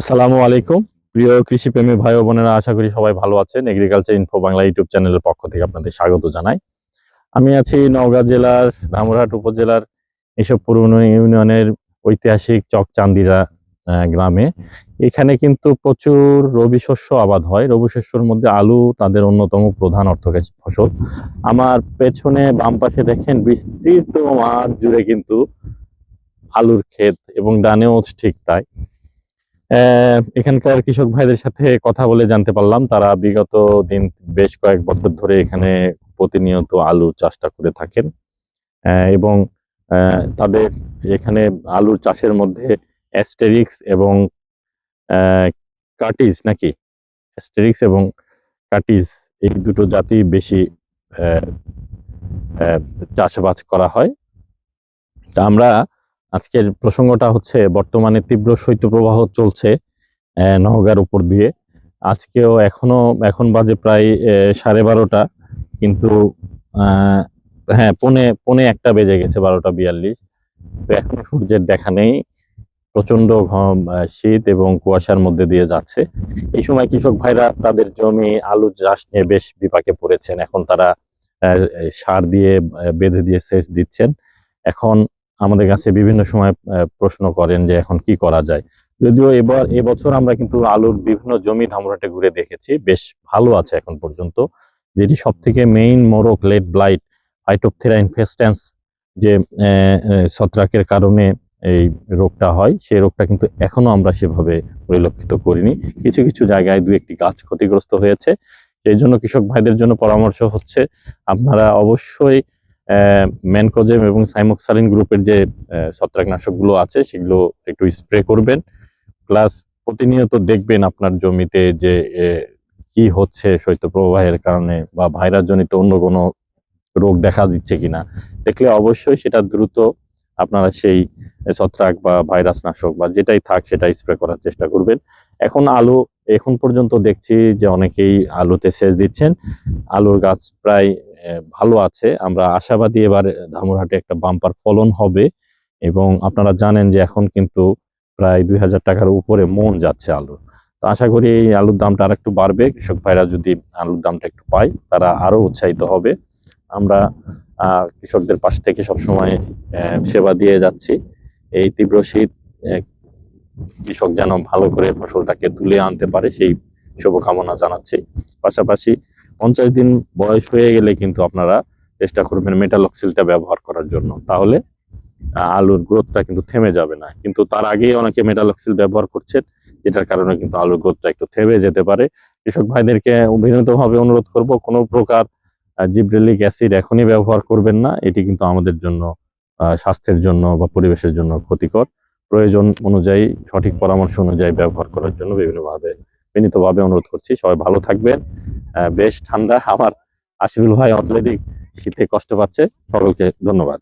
আসসালামু আলাইকুম। প্রিয় কৃষিপ্রেমী ভাই ও বোনেরা, আশা করি সবাই ভালো আছেন। এগ্রিকালচার ইনফো বাংলা ইউটিউব চ্যানেলের পক্ষ থেকে আপনাদের স্বাগত জানাই। আমি আছি নওগাঁ জেলার ধামুরহাট উপজেলার এসব পুরনো ইউনিয়নের ঐতিহাসিক চকচান্দিরা গ্রামে। এখানে কিন্তু প্রচুর রবি শস্য আবাদ হয়। রবি শস্যের মধ্যে আলু তাদের অন্যতম প্রধান অর্থকরী ফসল। আমার পেছনে বাম পাশে দেখেন বিস্তৃত মাঠ জুড়ে কিন্তু আলুর ক্ষেত, এবং ডানেও ঠিক তাই। এখানকার কৃষক ভাইদের সাথে কথা বলে জানতে পারলাম তারা বিগত দিন বেশ কয়েক বছর ধরে এখানে প্রতিনিয়ত আলু চাষটা করে থাকেন। এবং তাদের এখানে আলুর চাষের মধ্যে অ্যাস্টেরিক্স এবং কাটিস নাকি অ্যাস্টেরিক্স এবং কাটিস এই দুটো জাতি বেশি আহ, আহ, চাষাবাদ করা হয়। তা আমরা আজকের প্রসঙ্গটা হচ্ছে বর্তমানে তীব্র শৈত্যপ্রবাহ চলছে নওগাঁর উপর দিয়ে। আজকেও এখন বাজে প্রায় 12:30, কিন্তু আহ, হ্যাঁ, পৌনে পৌনে একটা বেজে গেছে, 12:42। তো এখনো সূর্যের দেখা নেই। প্রচন্ড শীত এবং কুয়াশার মধ্যে দিয়ে যাচ্ছে। এই সময় কৃষক ভাইরা তাদের জমি আলু চাষ নিয়ে বেশ বিপাকে পড়েছেন। এখন তারা সার দিয়ে বেঁধে দিয়ে সেচ দিচ্ছেন। এখন আমাদের কাছে বিভিন্ন সময় প্রশ্ন করেন যে এখন কি করা যায়। যদিও এবছর আমরা কিন্তু আলুর বিভিন্ন জমি ধামরাটে ঘুরে দেখেছি, বেশ ভালো আছে এখন পর্যন্ত। যেটি সব থেকে মেইন মোরক লেট ব্লাইট, ফাইটোপথেরা ইনফেস্ট্যান্স, যে ছত্রাকের কারণে এই রোগটা হয়, সেই রোগটা কিন্তু এখনো আমরা সেভাবে পরিলক্ষিত করিনি। কিছু কিছু জায়গায় দু একটি গাছ ক্ষতিগ্রস্ত হয়েছে। সেই জন্য কৃষক ভাইদের জন্য পরামর্শ হচ্ছে আপনারা অবশ্যই ম্যানকোজেব এবং সাইমোক্সালিন গ্রুপের যে ছত্রাকনাশকগুলো আছে সেগুলো একটু স্প্রে করবেন। প্লাস প্রতিনিয়ত দেখবেন আপনার জমিতে যে কি হচ্ছে শৈত্যপ্রবাহের কারণে বা ভাইরাস জনিত অন্য কোনো রোগ দেখা দিচ্ছে কিনা। দেখলে অবশ্যই সেটা দ্রুত আপনারা সেই ছত্রাক বা ভাইরাস নাশক বা যেটাই থাক সেটা স্প্রে করার চেষ্টা করবেন। এখন পর্যন্ত দেখছি যে অনেকেই আলুতে সেচ দিচ্ছেন। আলুর গাছ প্রায় ভালো আছে। আমরা আশাবাদী এবার ধামুরহাটে একটা বাম্পার ফলন হবে। এবং আপনারা জানেন যে এখন কিন্তু প্রায় 2,000 টাকার উপরে মন যাচ্ছে আলু। তো আশা করি এই আলুর দামটা আর একটু বাড়বে। কৃষক ভাইরা যদি আলুর দামটা একটু পায় তারা আরো উৎসাহিত হবে। আমরা কৃষকদের পাশ থেকে সবসময় সেবা দিয়ে যাচ্ছি। এই তীব্র শীত কৃষক যেন ভালো করে ফসলটাকে তুলে আনতে পারে সেই শুভকামনা জানাচ্ছি। পাশাপাশি 50 দিন বয়স হয়ে গেলে কিন্তু আপনারা চেষ্টা করবেন মেটালক্সিলটা ব্যবহার করার জন্য, তাহলে আলুর গ্রোথটা কিন্তু থেমে যাবে না। কিন্তু তার আগেই অনেকে মেটালক্সিল ব্যবহার করছেন, যেটার কারণে কিন্তু আলুর গ্রোথটা একটু থেমে যেতে পারে। কৃষক ভাইদেরকে বিনীতভাবে অনুরোধ করব, কোনো প্রকার জিব্রেলিক অ্যাসিড এখনই ব্যবহার করবেন না। এটি কিন্তু আমাদের জন্য স্বাস্থ্যের জন্য বা পরিবেশের জন্য ক্ষতিকর। প্রয়োজন অনুযায়ী সঠিক পরামর্শ অনুযায়ী ব্যবহার করার জন্য বিনীতভাবে অনুরোধ করছি। সবাই ভালো থাকবেন। বেশ ঠান্ডা, আমার আশিরুল ভাই অলরেডি শীতে কষ্ট পাচ্ছে। সকলকে ধন্যবাদ।